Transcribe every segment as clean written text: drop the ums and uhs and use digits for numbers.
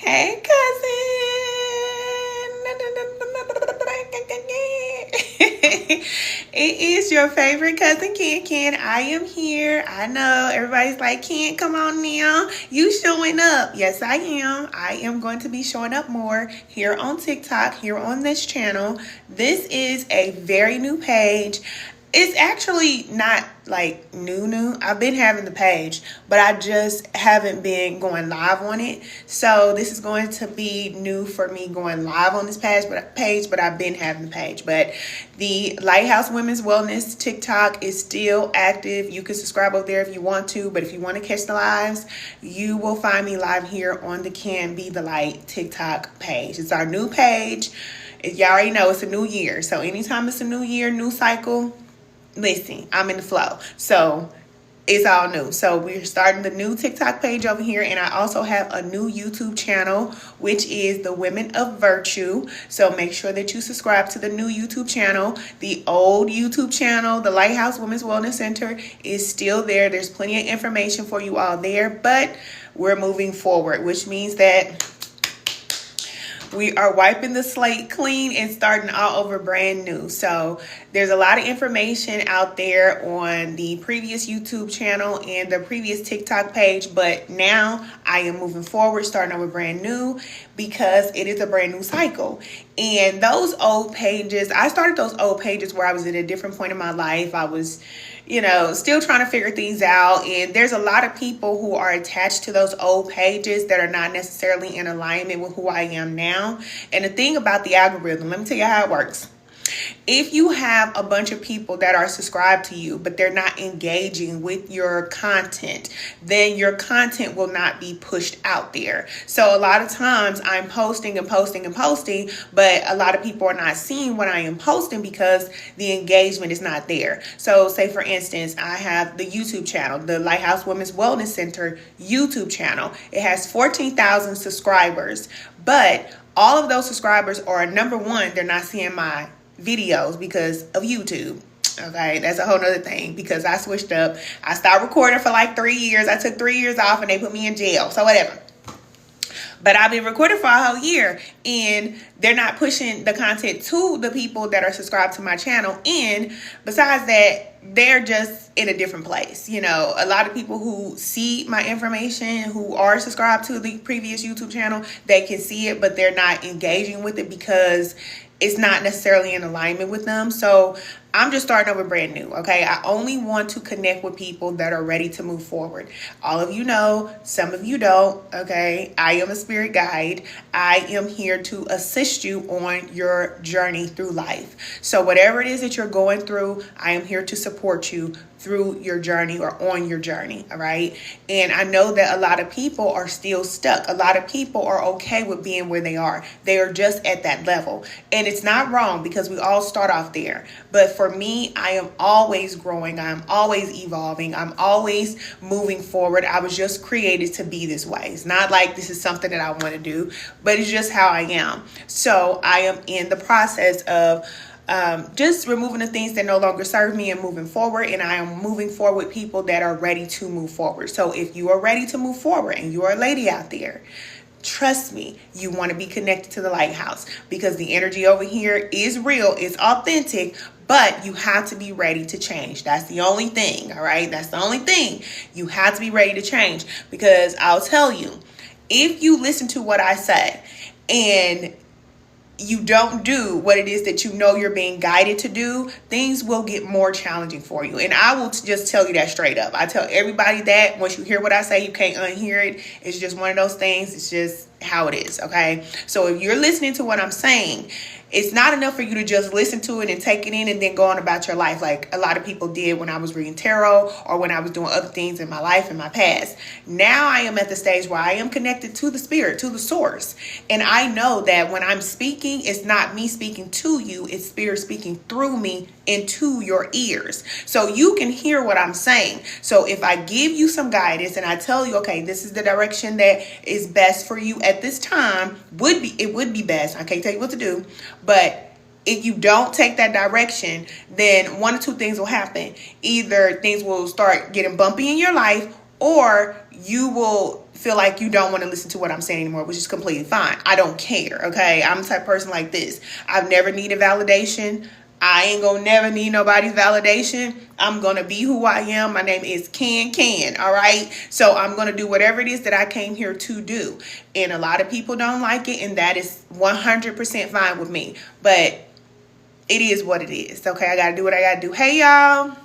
Hey, cousin. It is your favorite cousin, Ken. I am here. I know everybody's like, Ken, come on now. You showing up. Yes, I am. I am going to be showing up more here on TikTok, here on this channel. This is a very new page. It's actually not like new. I've been having the page, but I just haven't been going live on it. So this is going to be new for me going live on this page, but I've been having the page. But the Lighthouse Women's Wellness TikTok is still active. You can subscribe over there if you want to, but if you want to catch the lives, you will find me live here on the Can Be the Light TikTok page. It's our new page. Y'all already know it's a new year. So anytime it's a new year, new cycle, listen, I'm in the flow. So it's all new. So we're starting the new TikTok page over here. And I also have a new YouTube channel, which is the Women of Virtue. So make sure that you subscribe to the new YouTube channel. The old YouTube channel, the Lighthouse Women's Wellness Center, is still there. There's plenty of information for you all there, but we're moving forward, which means that we are wiping the slate clean and starting all over brand new. So there's a lot of information out there on the previous YouTube channel and the previous TikTok page, but now I am moving forward, starting over brand new because it is a brand new cycle. And those old pages, I started those old pages where I was at a different point in my life. I was still trying to figure things out. And there's a lot of people who are attached to those old pages that are not necessarily in alignment with who I am now. And the thing about the algorithm, let me tell you how it works. If you have a bunch of people that are subscribed to you, but they're not engaging with your content, then your content will not be pushed out there. So a lot of times I'm posting, but a lot of people are not seeing what I am posting because the engagement is not there. So say for instance, I have the YouTube channel, the Lighthouse Women's Wellness Center YouTube channel. It has 14,000 subscribers, but all of those subscribers are, number one, they're not seeing my videos because of YouTube. Okay, that's a whole nother thing because I switched up. I stopped recording for like 3 years. I took 3 years off and they put me in jail. So whatever. But I've been recording for a whole year and they're not pushing the content to the people that are subscribed to my channel. And besides that, they're just in a different place. A lot of people who see my information, who are subscribed to the previous YouTube channel, they can see it, but they're not engaging with it because it's not necessarily in alignment with them. So I'm just starting over brand new, okay? I only want to connect with people that are ready to move forward. All of you know, some of you don't, okay? I am a spirit guide. I am here to assist you on your journey through life. So whatever it is that you're going through, I am here to support you through your journey or on your journey, all right? And I know that a lot of people are still stuck. A lot of people are okay with being where they are. They are just at that level. And it's not wrong because we all start off there. But for me, I am always growing. I'm always evolving. I'm always moving forward. I was just created to be this way. It's not like this is something that I want to do, but it's just how I am. So I am in the process of just removing the things that no longer serve me and moving forward. And I am moving forward with people that are ready to move forward. So if you are ready to move forward and you are a lady out there, trust me, you want to be connected to the Lighthouse because the energy over here is real, it's authentic, but you have to be ready to change. That's the only thing, all right? That's the only thing. You have to be ready to change because I'll tell you, if you listen to what I say and you don't do what it is that you know you're being guided to do, things will get more challenging for you. And I will just tell you that straight up. I tell everybody that once you hear what I say, you can't unhear it. It's just one of those things. It's just how it is, okay? So if you're listening to what I'm saying, it's not enough for you to just listen to it and take it in and then go on about your life like a lot of people did when I was reading tarot or when I was doing other things in my life in my past. Now I am at the stage where I am connected to the spirit, to the source. And I know that when I'm speaking, it's not me speaking to you, it's spirit speaking through me into your ears. So you can hear what I'm saying. So if I give you some guidance and I tell you, okay, this is the direction that is best for you at this time, it would be best. I can't tell you what to do, but if you don't take that direction, then one or two things will happen. Either things will start getting bumpy in your life, or you will feel like you don't want to listen to what I'm saying anymore, which is completely fine. I don't care, okay? I'm the type of person like this. I've never needed validation. I ain't gonna never need nobody's validation. I'm gonna be who I am. My name is Can, all right? So I'm gonna do whatever it is that I came here to do. And a lot of people don't like it, and that is 100% fine with me. But it is what it is, okay? I gotta do what I gotta do. Hey, y'all.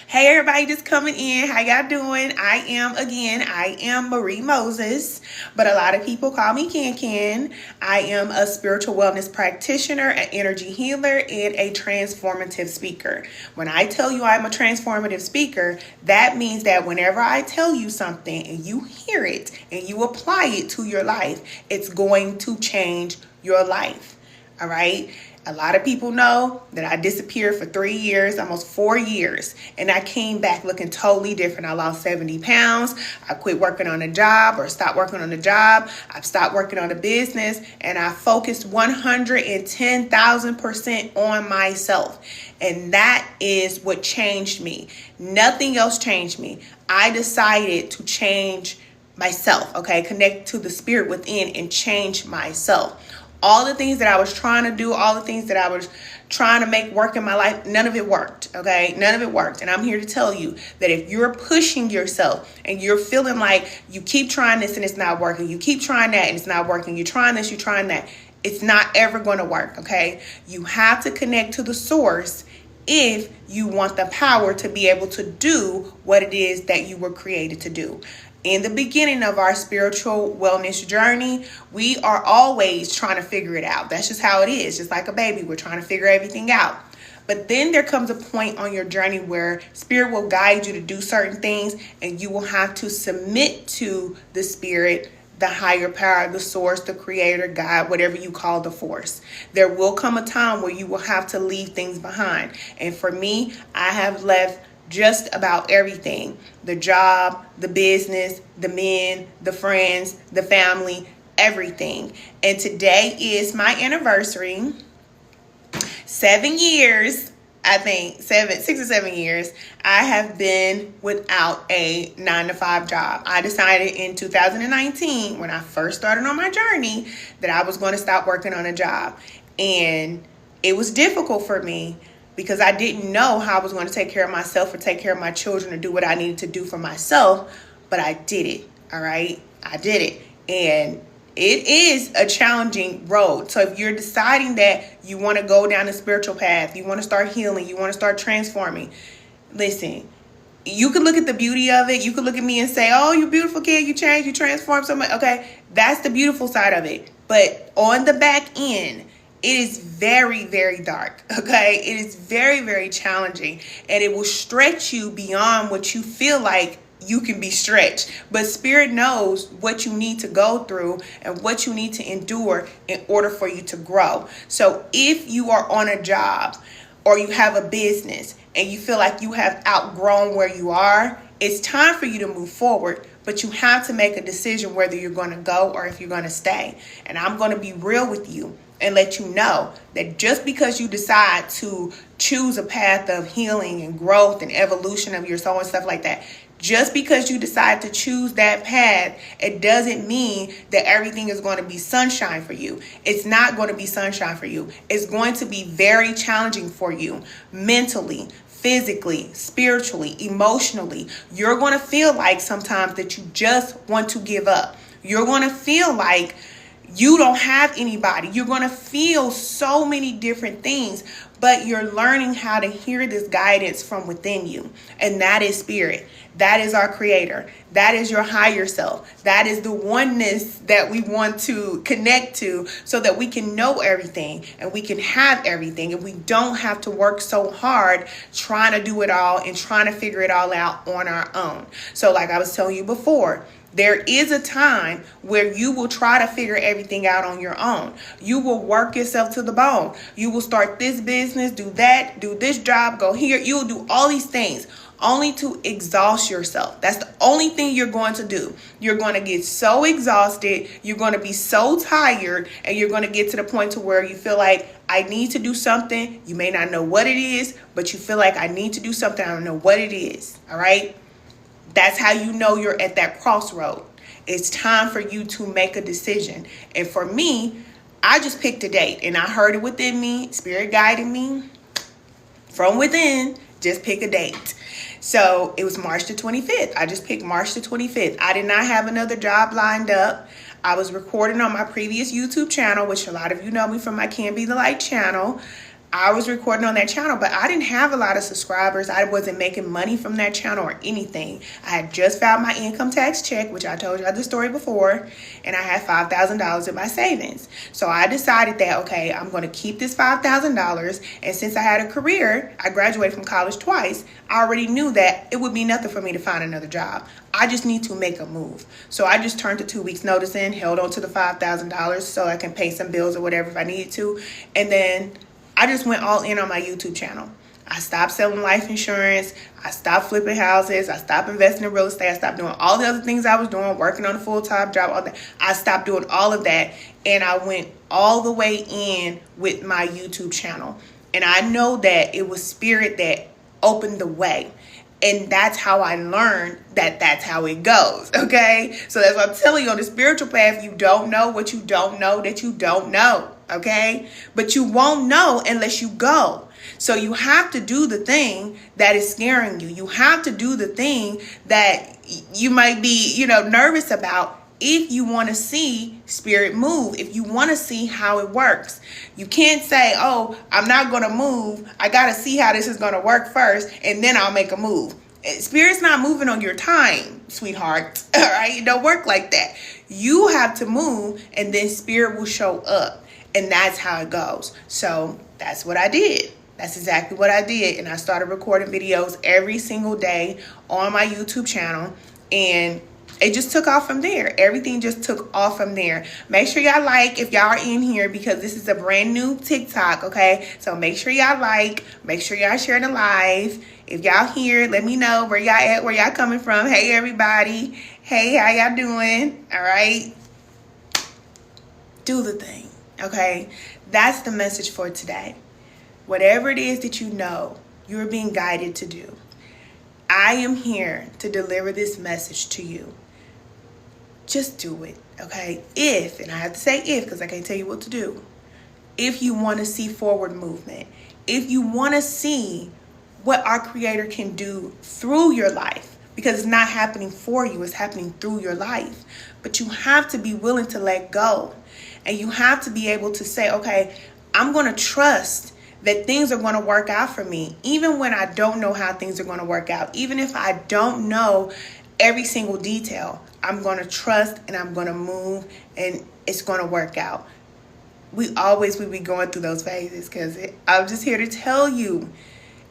Hey, everybody just coming in. How y'all doing? I am Marie Moses, but a lot of people call me Can. I am a spiritual wellness practitioner, an energy healer, and a transformative speaker. When I tell you I'm a transformative speaker, that means that whenever I tell you something and you hear it and you apply it to your life, it's going to change your life. All right? A lot of people know that I disappeared for 3 years, almost 4 years, and I came back looking totally different. I lost 70 pounds. I quit working on a job or stopped working on a job. I've stopped working on a business, and I focused 110,000% on myself. And that is what changed me. Nothing else changed me. I decided to change myself, okay? Connect to the spirit within and change myself. All the things that I was trying to do, all the things that I was trying to make work in my life, none of it worked, okay? None of it worked. And I'm here to tell you that if you're pushing yourself and you're feeling like you keep trying this and it's not working, you keep trying that and it's not working, you're trying this, you're trying that, it's not ever going to work, okay? You have to connect to the source if you want the power to be able to do what it is that you were created to do. In the beginning of our spiritual wellness journey, we are always trying to figure it out. That's just how it is. Just like a baby, we're trying to figure everything out. But then there comes a point on your journey where spirit will guide you to do certain things, and you will have to submit to the spirit, the higher power, the source, the creator, God, whatever you call the force. There will come a time where you will have to leave things behind. And for me, I have left just about everything: the job, the business, the men, the friends, the family, everything. And today is my anniversary. 7 years, I think 6 or 7 years, I have been without a 9-to-5 job. I decided in 2019, when I first started on my journey, that I was going to stop working on a job. And it was difficult for me, because I didn't know how I was going to take care of myself or take care of my children or do what I needed to do for myself. But I did it. All right. I did it. And it is a challenging road. So if you're deciding that you want to go down the spiritual path, you want to start healing, you want to start transforming, listen, you can look at the beauty of it. You can look at me and say, oh, you're beautiful, kid. You changed, you transformed so much. Okay. That's the beautiful side of it. But on the back end, it is very, very dark, okay? It is very, very challenging, and it will stretch you beyond what you feel like you can be stretched. But spirit knows what you need to go through and what you need to endure in order for you to grow. So if you are on a job or you have a business and you feel like you have outgrown where you are, it's time for you to move forward. But you have to make a decision whether you're going to go or if you're going to stay. And I'm going to be real with you and let you know that just because you decide to choose a path of healing and growth and evolution of your soul and stuff like that, just because you decide to choose that path, it doesn't mean that everything is going to be sunshine for you. It's not going to be sunshine for you. It's going to be very challenging for you mentally, physically, spiritually, emotionally. You're going to feel like sometimes that you just want to give up. You're going to feel like you don't have anybody. You're going to feel so many different things, but you're learning how to hear this guidance from within you. And that is spirit. That is our creator. That is your higher self. That is the oneness that we want to connect to so that we can know everything and we can have everything. And we don't have to work so hard trying to do it all and trying to figure it all out on our own. So like I was telling you before, there is a time where you will try to figure everything out on your own. You will work yourself to the bone. You will start this business, do that, do this job, go here. You'll do all these things only to exhaust yourself. That's the only thing you're going to do. You're going to get so exhausted. You're going to be so tired, and you're going to get to the point to where you feel like, I need to do something. You may not know what it is, but you feel like I need to do something. I don't know what it is. All right. That's how you know you're at that crossroad. It's time for you to make a decision. And for me, I just picked a date and I heard it within me. Spirit guided me from within. Just pick a date. So it was March the 25th. I just picked March the 25th. I did not have another job lined up. I was recording on my previous YouTube channel, which a lot of you know me from my Can Be the Light channel. I was recording on that channel, but I didn't have a lot of subscribers. I wasn't making money from that channel or anything. I had just filed my income tax check, which I told you the story before, and I had $5,000 in my savings. So I decided that, okay, I'm going to keep this $5,000. And since I had a career, I graduated from college twice, I already knew that it would be nothing for me to find another job. I just need to make a move. So I just turned the 2 weeks notice in, held on to the $5,000 so I can pay some bills or whatever if I needed to. And then I just went all in on my YouTube channel. I stopped selling life insurance. I stopped flipping houses. I stopped investing in real estate. I stopped doing all the other things I was doing, working on a full-time job, all that. I stopped doing all of that, and I went all the way in with my YouTube channel. And I know that it was Spirit that opened the way. And that's how I learned that that's how it goes, okay? So that's what I'm telling you, on the spiritual path, you don't know what you don't know that you don't know, okay? But you won't know unless you go. So you have to do the thing that is scaring you. You have to do the thing that you might be, nervous about if you want to see Spirit move, if you want to see how it works. You can't say, oh, I'm not going to move. I got to see how this is going to work first, and then I'll make a move. Spirit's not moving on your time, sweetheart. All right? It don't work like that. You have to move, and then Spirit will show up, and that's how it goes. So that's what I did. That's exactly what I did. And I started recording videos every single day on my YouTube channel, and it just took off from there. Everything just took off from there. Make sure y'all like if y'all are in here, because this is a brand new TikTok, okay? So make sure y'all like. Make sure y'all share the live. If y'all here, let me know where y'all at, where y'all coming from. Hey, everybody. Hey, how y'all doing? All right? Do the thing, okay? That's the message for today. Whatever it is that you know you're being guided to do, I am here to deliver this message to you. Just do it, okay? If, and I have to say if because I can't tell you what to do, if you want to see forward movement, if you want to see what our Creator can do through your life, because it's not happening for you, it's happening through your life. But you have to be willing to let go, and you have to be able to say, okay, I'm going to trust that things are going to work out for me, even when I don't know how things are going to work out. Even if I don't know every single detail, I'm going to trust and I'm going to move, and it's going to work out. We always will be going through those phases, because I'm just here to tell you,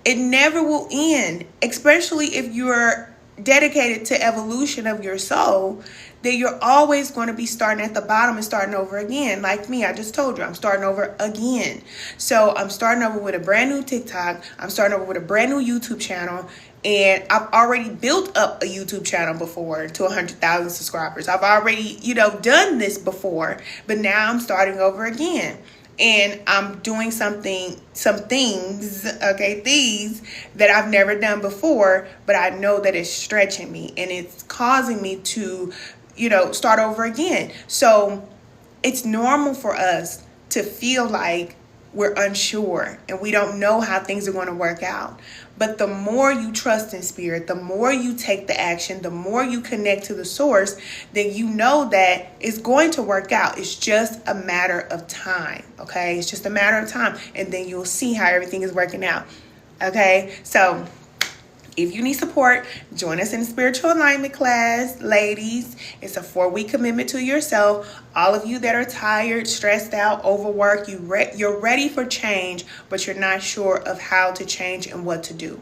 it never will end, especially if you're dedicated to evolution of your soul. That you're always going to be starting at the bottom and starting over again. Like me, I just told you, I'm starting over again. So I'm starting over with a brand new TikTok. I'm starting over with a brand new YouTube channel. And I've already built up a YouTube channel before to 100,000 subscribers. I've already, done this before. But now I'm starting over again. And I'm doing some things, okay, things that I've never done before. But I know that it's stretching me and it's causing me to start over again. So it's normal for us to feel like we're unsure and we don't know how things are going to work out. But the more you trust in Spirit, the more you take the action, the more you connect to the source, then you know that it's going to work out. It's just a matter of time, okay? It's just a matter of time. And then you'll see how everything is working out, okay? So if you need support, join us in the spiritual alignment class, ladies. It's a 4-week commitment to yourself. All of you that are tired, stressed out, overworked, you're ready for change, but you're not sure of how to change and what to do.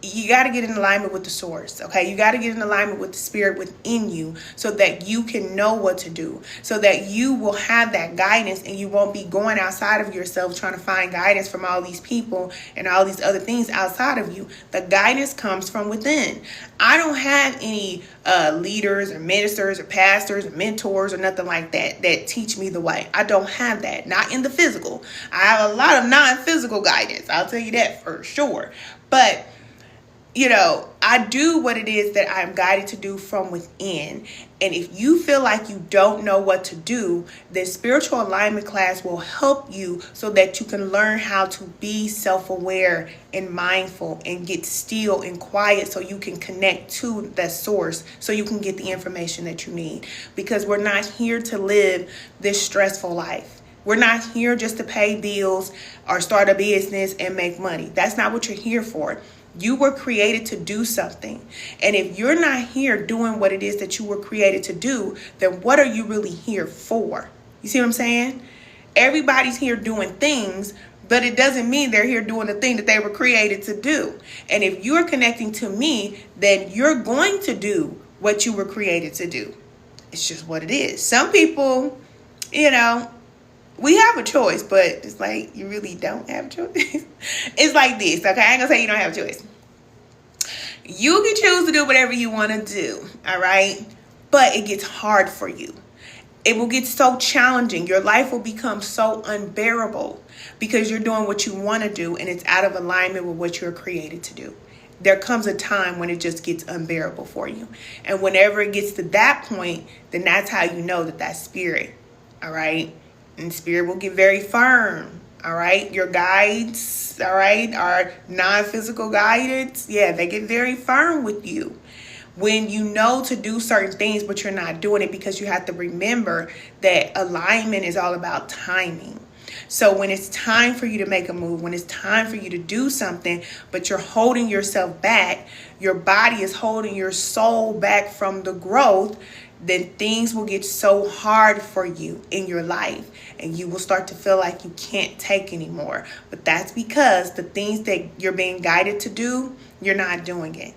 You got to get in alignment with the source, okay? You got to get in alignment with the Spirit within you so that you can know what to do, so that you will have that guidance and you won't be going outside of yourself trying to find guidance from all these people and all these other things outside of you. The guidance comes from within. I don't have any leaders or ministers or pastors or mentors or nothing like that that teach me the way. I don't have that, not in the physical. I have a lot of non-physical guidance. I'll tell you that for sure. But I do what it is that I'm guided to do from within. And if you feel like you don't know what to do, then spiritual alignment class will help you so that you can learn how to be self-aware and mindful and get still and quiet so you can connect to that source, so you can get the information that you need. Because we're not here to live this stressful life. We're not here just to pay bills or start a business and make money. That's not what you're here for. You were created to do something. And if you're not here doing what it is that you were created to do, then what are you really here for? You see what I'm saying? Everybody's here doing things, but it doesn't mean they're here doing the thing that they were created to do. And if you're connecting to me, then you're going to do what you were created to do. It's just what it is. Some people, we have a choice, but it's like you really don't have a choice. It's like this, okay? I ain't gonna say you don't have a choice. You can choose to do whatever you want to do, all right? But it gets hard for you. It will get so challenging. Your life will become so unbearable because you're doing what you want to do and it's out of alignment with what you're created to do. There comes a time when it just gets unbearable for you. And whenever it gets to that point, then that's how you know that that's spirit, all right? And spirit will get very firm, all right? Your guides, all right, are non-physical guidance. Yeah, they get very firm with you. When you know to do certain things, but you're not doing it, because you have to remember that alignment is all about timing. So when it's time for you to make a move, when it's time for you to do something, but you're holding yourself back, your body is holding your soul back from the growth, then things will get so hard for you in your life and you will start to feel like you can't take anymore. But that's because the things that you're being guided to do, you're not doing it.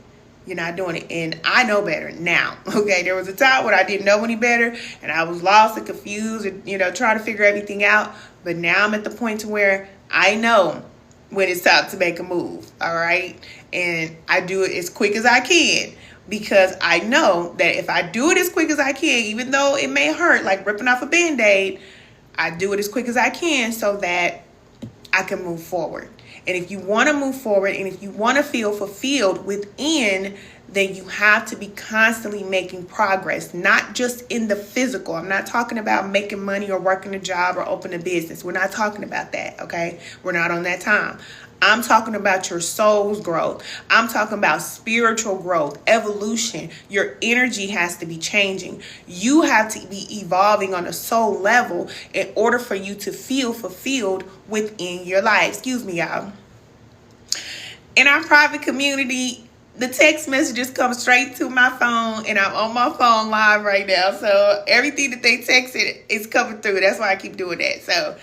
You're not doing it. And I know better now. Okay, there was a time when I didn't know any better and I was lost and confused and, trying to figure everything out. But now I'm at the point to where I know when it's time to make a move. All right. And I do it as quick as I can. Because I know that if I do it as quick as I can, even though it may hurt, like ripping off a Band-Aid, I do it as quick as I can so that I can move forward. And if you want to move forward and if you want to feel fulfilled within, then you have to be constantly making progress, not just in the physical. I'm not talking about making money or working a job or opening a business. We're not talking about that, okay? We're not on that time. I'm talking about your soul's growth. I'm talking about spiritual growth, evolution. Your energy has to be changing. You have to be evolving on a soul level in order for you to feel fulfilled within your life. Excuse me, y'all. In our private community, the text messages come straight to my phone and I'm on my phone live right now. So everything that they texted is coming through. That's why I keep doing that. So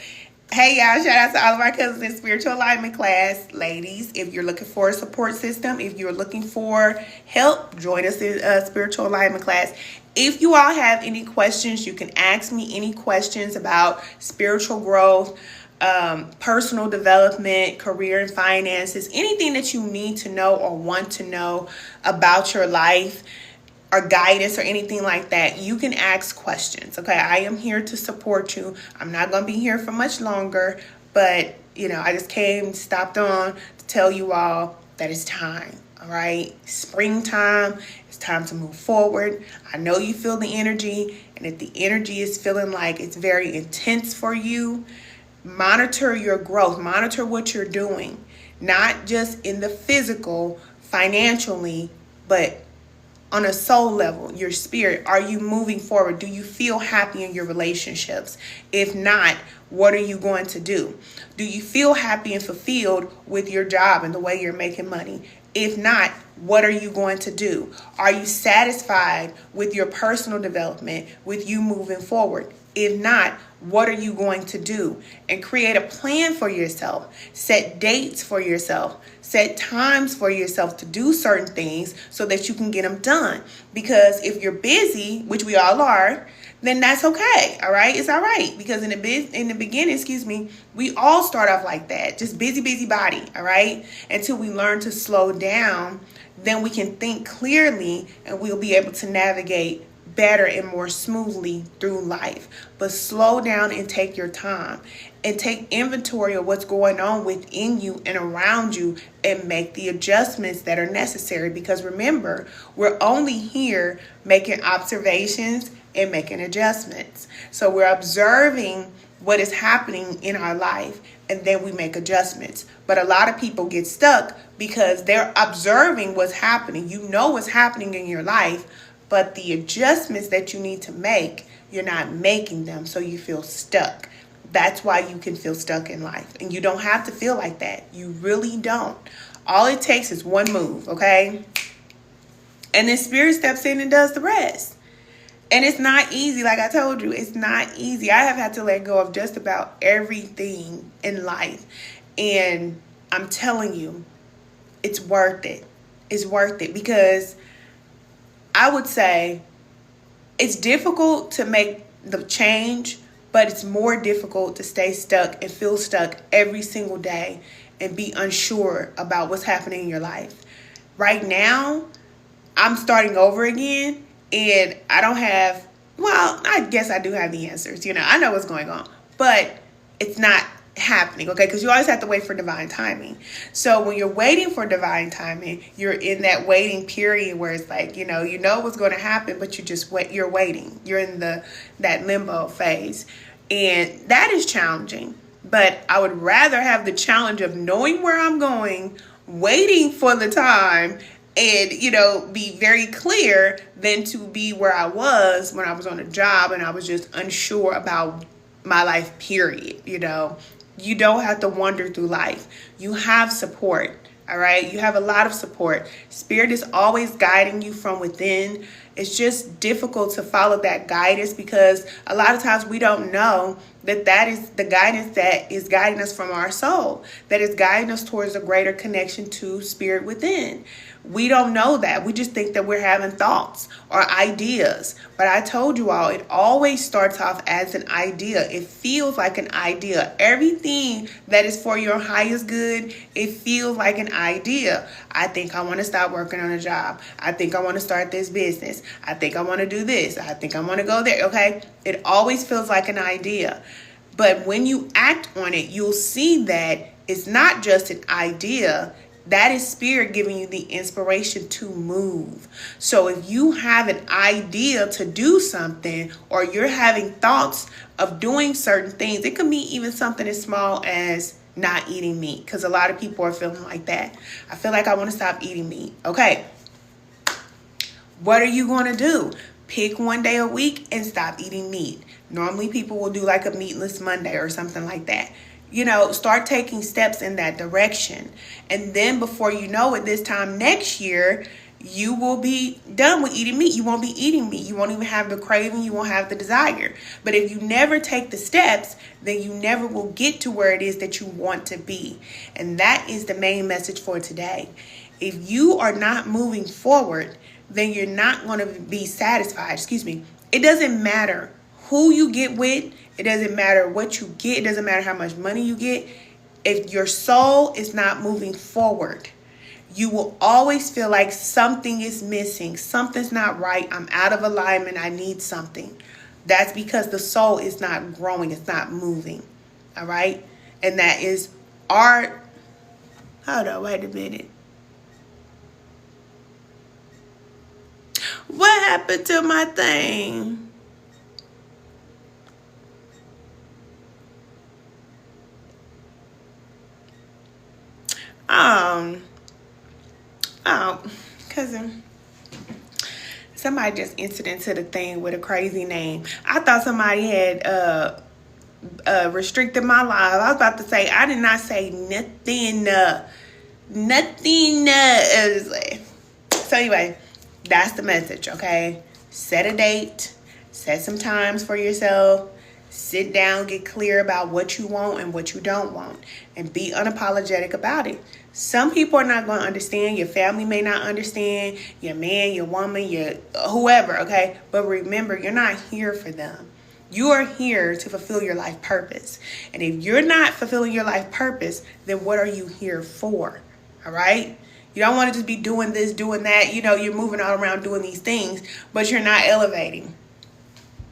hey y'all, shout out to all of our cousins in spiritual alignment class. Ladies, if you're looking for a support system, if you're looking for help, join us in spiritual alignment class. If you all have any questions, you can ask me any questions about spiritual growth, personal development, career and finances, anything that you need to know or want to know about your life or guidance or anything like that, you can ask questions. Okay, I am here to support you. I'm not going to be here for much longer, but I just stopped on to tell you all that it's time. All right, springtime, it's time to move forward. I know you feel the energy, and if the energy is feeling like it's very intense for you, monitor your growth, monitor what you're doing, not just in the physical, financially, but on a soul level, your spirit. Are you moving forward? Do you feel happy in your relationships? If not, what are you going to do? Do you feel happy and fulfilled with your job and the way you're making money? If not, what are you going to do? Are you satisfied with your personal development, with you moving forward? If not, what are you going to do? And create a plan for yourself. Set dates for yourself. Set times for yourself to do certain things so that you can get them done. Because if you're busy, which we all are, then that's okay. All right. It's all right. Because in the beginning, we all start off like that. Just busy body. All right. Until we learn to slow down, then we can think clearly and we'll be able to navigate better and more smoothly through life. But slow down and take your time and take inventory of what's going on within you and around you and make the adjustments that are necessary. Because remember, we're only here making observations and making adjustments. So we're observing what is happening in our life, and then we make adjustments. But a lot of people get stuck because they're observing what's happening. You know what's happening in your life, but the adjustments that you need to make, you're not making them, so you feel stuck. That's why you can feel stuck in life. And you don't have to feel like that. You really don't. All it takes is one move, okay? And then Spirit steps in and does the rest. And it's not easy. Like I told you, it's not easy. I have had to let go of just about everything in life. And I'm telling you, it's worth it. It's worth it, because I would say it's difficult to make the change, but it's more difficult to stay stuck and feel stuck every single day and be unsure about what's happening in your life. Right now, I'm starting over again, and I don't have, well, I guess I do have the answers. I know what's going on, but it's not happening, okay? Because you always have to wait for divine timing. So when you're waiting for divine timing, you're in that waiting period where it's like, you know what's going to happen, but you're waiting. You're in that limbo phase, and that is challenging. But I would rather have the challenge of knowing where I'm going, waiting for the time, and be very clear, than to be where I was when I was on a job and I was just unsure about my life, period. You don't have to wander through life. You have support. All right. You have a lot of support. Spirit is always guiding you from within. It's just difficult to follow that guidance, because a lot of times we don't know that is the guidance that is guiding us from our soul, that is guiding us towards a greater connection to Spirit within. We don't know that. We just think that we're having thoughts or ideas. But I told you all, it always starts off as an idea. It feels like an idea. Everything that is for your highest good, it feels like an idea. I think I want to start working on a job. I think I want to start this business. I think I want to do this. I think I want to go there. Okay? It always feels like an idea. But when you act on it, you'll see that it's not just an idea. That is Spirit giving you the inspiration to move. So if you have an idea to do something, or you're having thoughts of doing certain things, it can be even something as small as not eating meat, because a lot of people are feeling like that. I feel like I want to stop eating meat. Okay. What are you going to do? Pick one day a week and stop eating meat. Normally people will do like a meatless Monday or something like that. Start taking steps in that direction. And then before you know it, this time next year, you will be done with eating meat. You won't be eating meat. You won't even have the craving. You won't have the desire. But if you never take the steps, then you never will get to where it is that you want to be. And that is the main message for today. If you are not moving forward, then you're not going to be satisfied. It doesn't matter who you get with. It doesn't matter what you get. It doesn't matter how much money you get. If your soul is not moving forward, you will always feel like something is missing. Something's not right. I'm out of alignment. I need something. That's because the soul is not growing. It's not moving. All right? And that is our... Hold on. Wait a minute. What happened to my thing? Cousin, somebody just entered into the thing with a crazy name. I thought somebody had restricted my live. I was about to say, I did not say nothing. So anyway, that's the message, okay? Set a date. Set some times for yourself. Sit down, get clear about what you want and what you don't want, and be unapologetic about it. Some people are not going to understand. Your family may not understand. Your man, your woman, your whoever, okay? But remember, you're not here for them. You are here to fulfill your life purpose. And if you're not fulfilling your life purpose, then what are you here for? All right? You don't want to just be doing this, doing that. You're moving all around doing these things, but you're not elevating.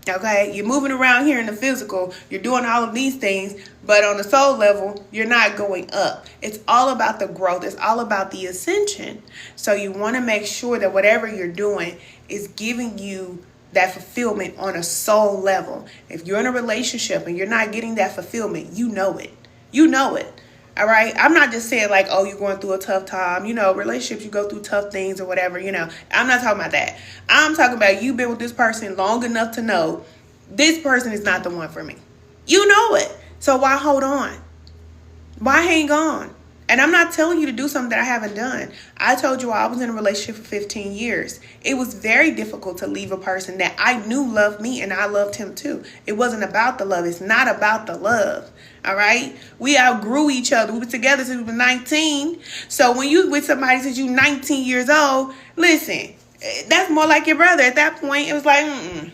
Okay, you're moving around here in the physical, you're doing all of these things, but on the soul level, you're not going up. It's all about the growth. It's all about the ascension. So you want to make sure that whatever you're doing is giving you that fulfillment on a soul level. If you're in a relationship and you're not getting that fulfillment, you know it. You know it. All right. I'm not just saying like, oh, you're going through a tough time. Relationships, you go through tough things or whatever. I'm not talking about that. I'm talking about you've been with this person long enough to know this person is not the one for me. You know it. So why hold on? Why hang on? And I'm not telling you to do something that I haven't done. I told you I was in a relationship for 15 years. It was very difficult to leave a person that I knew loved me and I loved him too. It wasn't about the love. It's not about the love. All right. We outgrew each other. We were together since we were 19. So when you with somebody since you're 19 years old, listen, that's more like your brother. At that point, it was like,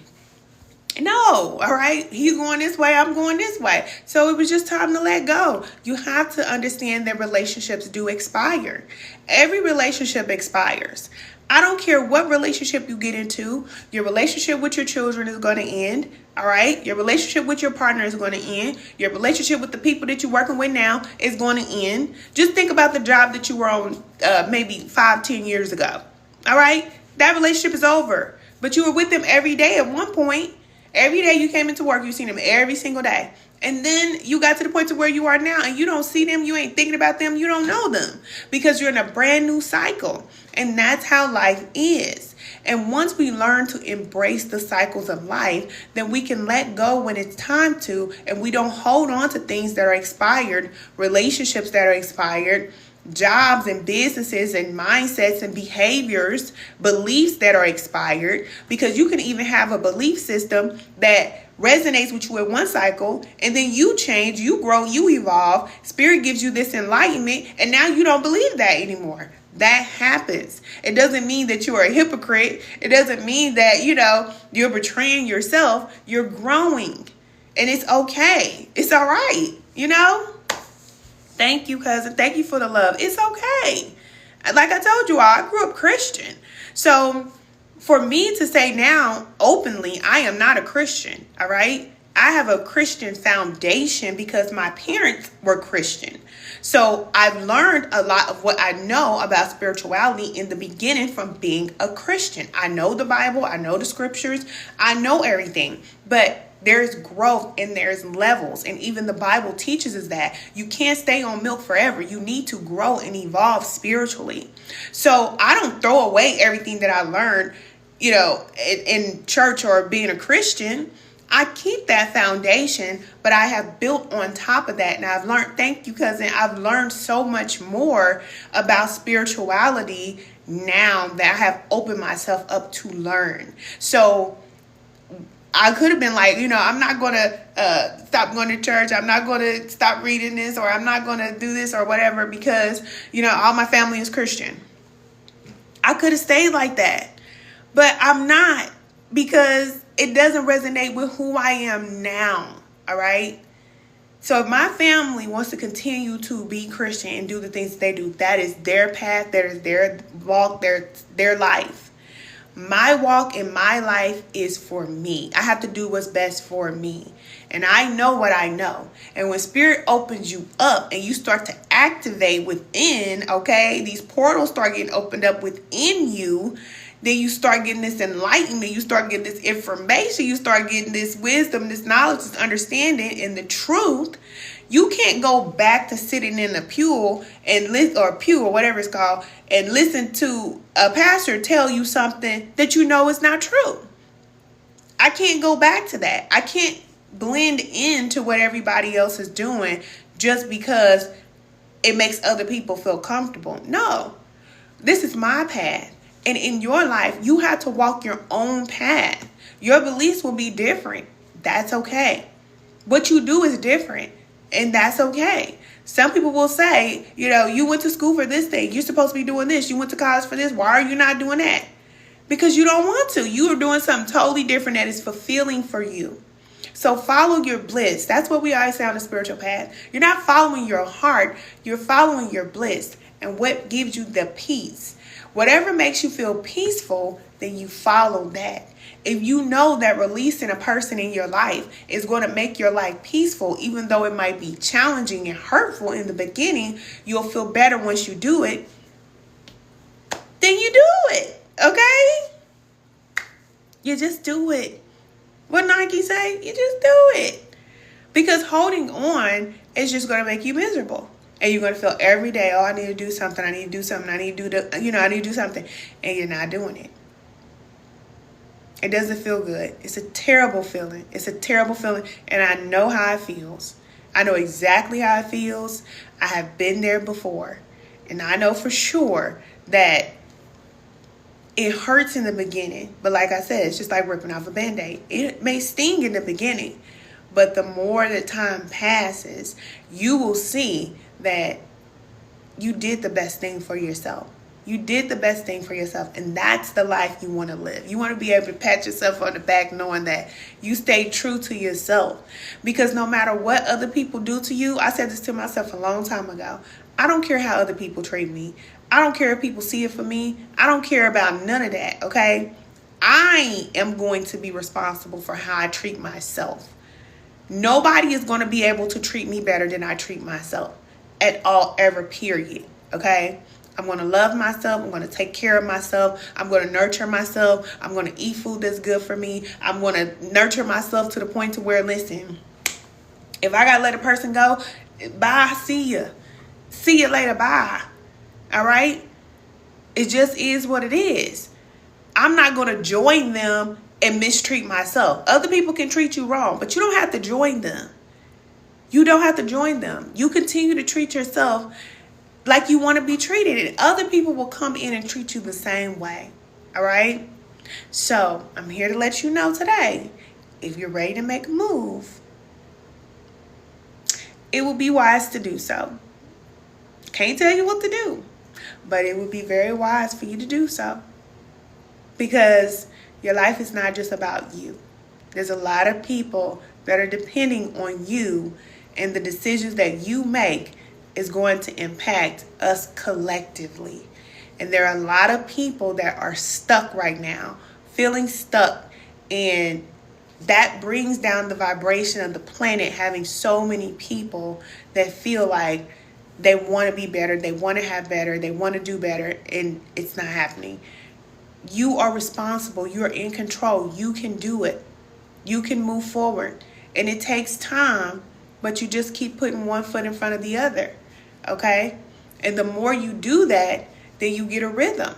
no, all right, he's going this way, I'm going this way. So it was just time to let go. You have to understand that relationships do expire. Every relationship expires. I don't care what relationship you get into. Your relationship with your children is going to end. All right. Your relationship with your partner is going to end. Your relationship with the people that you're working with now is going to end. Just think about the job that you were on maybe 5-10 years ago. All right. That relationship is over. But you were with them every day at one point. Every day you came into work, you seen them every single day. And then you got to the point to where you are now and you don't see them. You ain't thinking about them. You don't know them because you're in a brand new cycle. And that's how life is. And once we learn to embrace the cycles of life, then we can let go when it's time to. And we don't hold on to things that are expired, relationships that are expired, jobs and businesses and mindsets and behaviors, beliefs that are expired, because you can even have a belief system that resonates with you in one cycle and then you change, you grow, you evolve. Spirit gives you this enlightenment and now you don't believe that anymore. That happens. It doesn't mean that you are a hypocrite. It doesn't mean that, you're betraying yourself. You're growing and it's okay. It's all right. Thank you, cousin. Thank you for the love. It's okay. Like I told you all, I grew up Christian. So for me to say now openly, I am not a Christian. All right. I have a Christian foundation because my parents were Christian. So I've learned a lot of what I know about spirituality in the beginning from being a Christian. I know the Bible. I know the scriptures. I know everything. But there's growth and there's levels. And even the Bible teaches us that you can't stay on milk forever. You need to grow and evolve spiritually. So I don't throw away everything that I learned, in church or being a Christian. I keep that foundation, but I have built on top of that. And I've learned, thank you, cousin. I've learned so much more about spirituality now that I have opened myself up to learn. So I could have been like, I'm not going to stop going to church. I'm not going to stop reading this, or I'm not going to do this or whatever because, all my family is Christian. I could have stayed like that, but I'm not, because it doesn't resonate with who I am now. All right. So if my family wants to continue to be Christian and do the things that they do, that is their path. That is their walk, their life. My walk in my life is for me. I have to do what's best for me. And I know what I know. And when Spirit opens you up and you start to activate within, okay, these portals start getting opened up within you, then you start getting this enlightenment. You start getting this information. You start getting this wisdom, this knowledge, this understanding, and the truth. You can't go back to sitting in a pew and listen, or pew or whatever it's called, and listen to a pastor tell you something that you know is not true. I can't go back to that. I can't blend into what everybody else is doing just because it makes other people feel comfortable. No, this is my path. And in your life, you have to walk your own path. Your beliefs will be different. That's okay. What you do is different. And that's okay. Some people will say, you went to school for this thing. You're supposed to be doing this. You went to college for this. Why are you not doing that? Because you don't want to. You are doing something totally different that is fulfilling for you. So follow your bliss. That's what we always say on the spiritual path. You're not following your heart. You're following your bliss. and what gives you the peace. Whatever makes you feel peaceful, then you follow that. If you know that releasing a person in your life is going to make your life peaceful, even though it might be challenging and hurtful in the beginning, you'll feel better once you do it, then you do it, okay? You just do it. What Nike say? You just do it. Because holding on is just going to make you miserable. And you're going to feel every day, oh, I need to do something, I need to do something, I need to do I need to do something. And you're not doing it. It doesn't feel good. It's a terrible feeling. It's a terrible feeling. And I know how it feels. I know exactly how it feels. I have been there before. And I know for sure that it hurts in the beginning. But like I said, it's just like ripping off a Band-Aid. It may sting in the beginning. But the more the time passes, you will see that you did the best thing for yourself. You did the best thing for yourself, and that's the life you want to live. You want to be able to pat yourself on the back knowing that you stay true to yourself. Because no matter what other people do to you, I said this to myself a long time ago, I don't care how other people treat me. I don't care if people see it for me. I don't care about none of that, okay? I am going to be responsible for how I treat myself. Nobody is going to be able to treat me better than I treat myself at all, ever, period, okay? I'm going to love myself. I'm going to take care of myself. I'm going to nurture myself. I'm going to eat food that's good for me. I'm going to nurture myself to the point to where, listen, if I got to let a person go, bye, see ya. See you later, bye. All right? It just is what it is. I'm not going to join them and mistreat myself. Other people can treat you wrong, but you don't have to join them. You don't have to join them. You continue to treat yourself like you want to be treated, and other people will come in and treat you the same way. All right? So I'm here to let you know today, if you're ready to make a move, it will be wise to do so. Can't tell you what to do, but it would be very wise for you to do so, because your life is not just about you. There's a lot of people that are depending on you, and the decisions that you make is going to impact us collectively. And there are a lot of people that are stuck right now, feeling stuck, and that brings down the vibration of the planet, having so many people that feel like they want to be better, they want to have better, they want to do better, and it's not happening. You are responsible. You're in control. You can do it. You can move forward. And it takes time, but you just keep putting one foot in front of the other. Okay? And the more you do that, then you get a rhythm.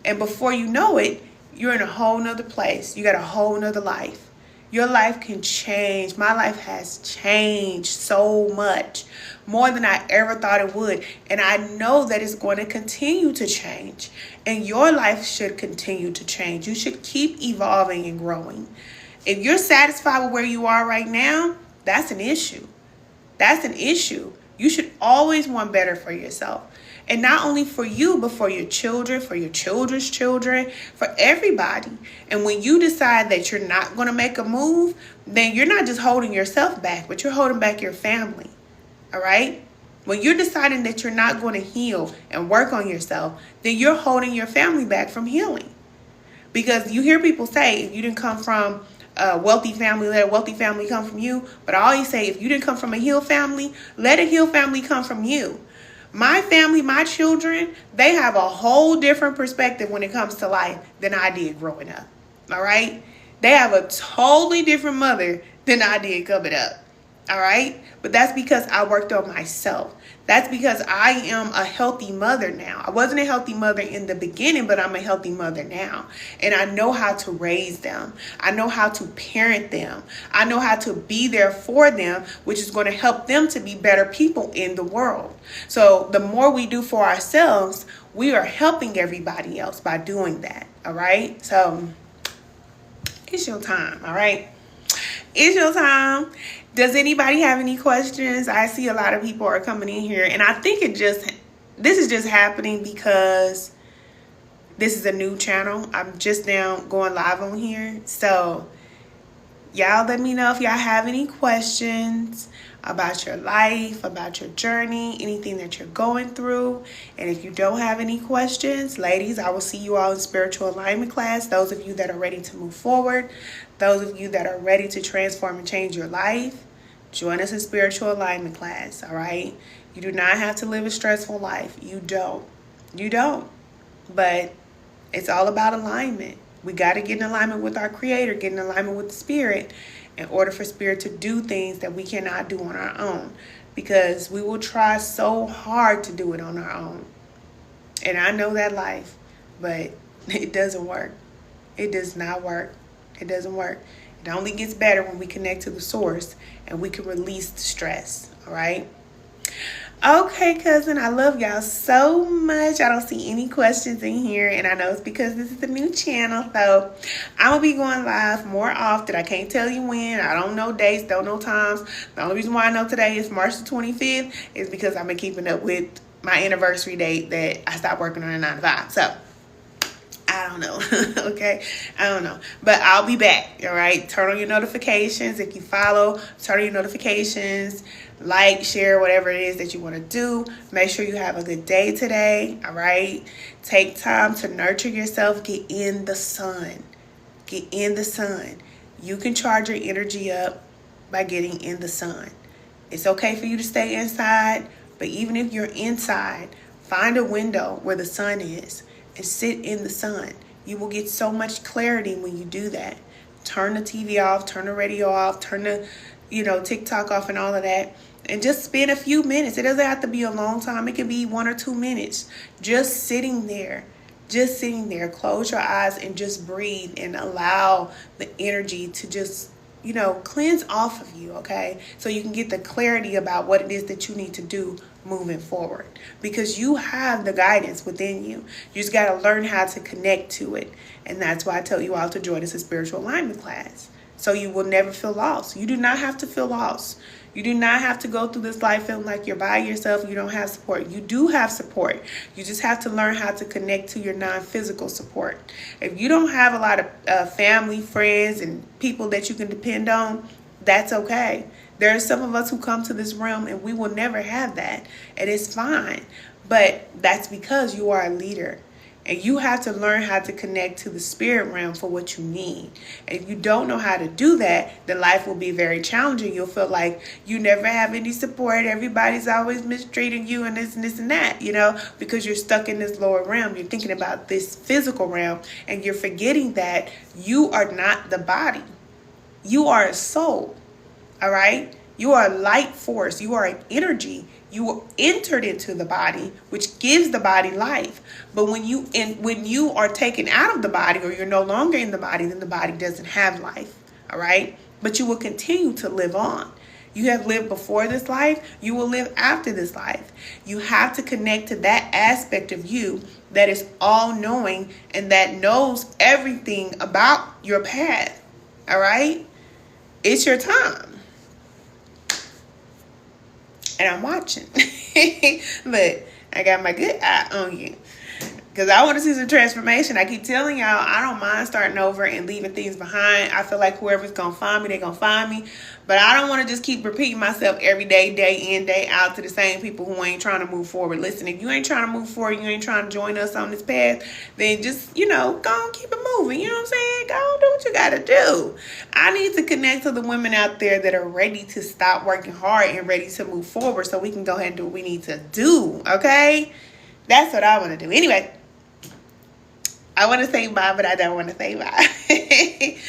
And before you know it, you're in a whole nother place. You got a whole nother life. Your life can change. My life has changed so much, more than I ever thought it would. And I know that it's going to continue to change. And your life should continue to change. You should keep evolving and growing. If you're satisfied with where you are right now, that's an issue. That's an issue. You should always want better for yourself. And not only for you, but for your children, for your children's children, for everybody. And when you decide that you're not going to make a move, then you're not just holding yourself back, but you're holding back your family. All right? When you're deciding that you're not going to heal and work on yourself, then you're holding your family back from healing. Because you hear people say, if you didn't come from a wealthy family, let a wealthy family come from you. But I always say, if you didn't come from a healed family, let a healed family come from you. My family, my children, they have a whole different perspective when it comes to life than I did growing up. All right? They have a totally different mother than I did coming up. All right? But that's because I worked on myself. That's because I am a healthy mother now. I wasn't a healthy mother in the beginning, but I'm a healthy mother now. And I know how to raise them. I know how to parent them. I know how to be there for them, which is going to help them to be better people in the world. So the more we do for ourselves, we are helping everybody else by doing that. All right? So it's your time. All right? It's your time. Does anybody have any questions? I see a lot of people are coming in here, and I think this is just happening because this is a new channel. I'm just now going live on here. So y'all let me know if y'all have any questions. about your life, about your journey, anything that you're going through. And if you don't have any questions, ladies, I will see you all in spiritual alignment class. Those of you that are ready to move forward, those of you that are ready to transform and change your life, join us in spiritual alignment class, all right? You do not have to live a stressful life. You don't. You don't. But it's all about alignment. We got to get in alignment with our Creator, get in alignment with the Spirit in order for Spirit to do things that we cannot do on our own. Because we will try so hard to do it on our own. And I know that life, but it doesn't work. It does not work. It doesn't work. It only gets better when we connect to the source and we can release the stress, all right? Okay, cousin, I love y'all so much. I don't see any questions in here, and I know it's because this is a new channel, so I'm going to be going live more often. I can't tell you when. I don't know dates, don't know times. The only reason why I know today is March the 25th is because I've been keeping up with my anniversary date that I stopped working on a 9 to 5, so I don't know. Okay, I don't know, but I'll be back. All right, turn on your notifications. If you follow, turn on your notifications, like, share, whatever it is that you want to do. Make sure you have a good day today. All right, take time to nurture yourself. Get in the sun. Get in the sun. You can charge your energy up by getting in the sun. It's okay for you to stay inside, but even if you're inside, find a window where the sun is and sit in the sun. You will get so much clarity when you do that. Turn the TV off, turn the radio off, turn the, TikTok off and all of that. And just spend a few minutes. It doesn't have to be a long time. It can be 1 or 2 minutes. Just sitting there. Just sitting there. Close your eyes and just breathe and allow the energy to just, cleanse off of you, okay? So you can get the clarity about what it is that you need to do moving forward, because you have the guidance within you. You just got to learn how to connect to it. And that's why I tell you all to join us in spiritual alignment class, so you will never feel lost. You do not have to feel lost. You do not have to go through this life feeling like you're by yourself. You don't have support. You do have support. You just have to learn how to connect to your non-physical support. If you don't have a lot of family, friends, and people that you can depend on, that's okay. There are some of us who come to this realm and we will never have that. And it's fine. But that's because you are a leader. And you have to learn how to connect to the spirit realm for what you need. And if you don't know how to do that, then life will be very challenging. You'll feel like you never have any support. Everybody's always mistreating you and this and this and that, because you're stuck in this lower realm. You're thinking about this physical realm and you're forgetting that you are not the body. You are a soul. All right? You are a light force. You are an energy. You were entered into the body, which gives the body life. But when you are taken out of the body, or you're no longer in the body, then the body doesn't have life. All right? But you will continue to live on. You have lived before this life. You will live after this life. You have to connect to that aspect of you that is all-knowing and that knows everything about your path. All right? It's your time. And I'm watching. Look, I got my good eye on you, because I want to see some transformation. I keep telling y'all, I don't mind starting over and leaving things behind. I feel like whoever's going to find me, they're going to find me. But I don't want to just keep repeating myself every day, day in, day out, to the same people who ain't trying to move forward. Listen, if you ain't trying to move forward, you ain't trying to join us on this path, then just, go on, keep it moving. You know what I'm saying? Go on, do what you got to do. I need to connect to the women out there that are ready to stop working hard and ready to move forward, so we can go ahead and do what we need to do, okay? That's what I want to do. Anyway, I want to say bye, but I don't want to say bye.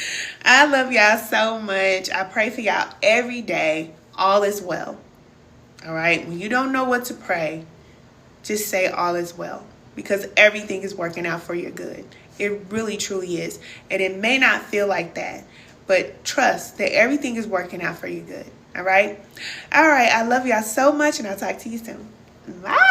I love y'all so much. I pray for y'all every day. All is well. All right? When you don't know what to pray, just say all is well, because everything is working out for your good. It really, truly is. And it may not feel like that, but trust that everything is working out for your good. All right? All right. I love y'all so much, and I'll talk to you soon. Bye.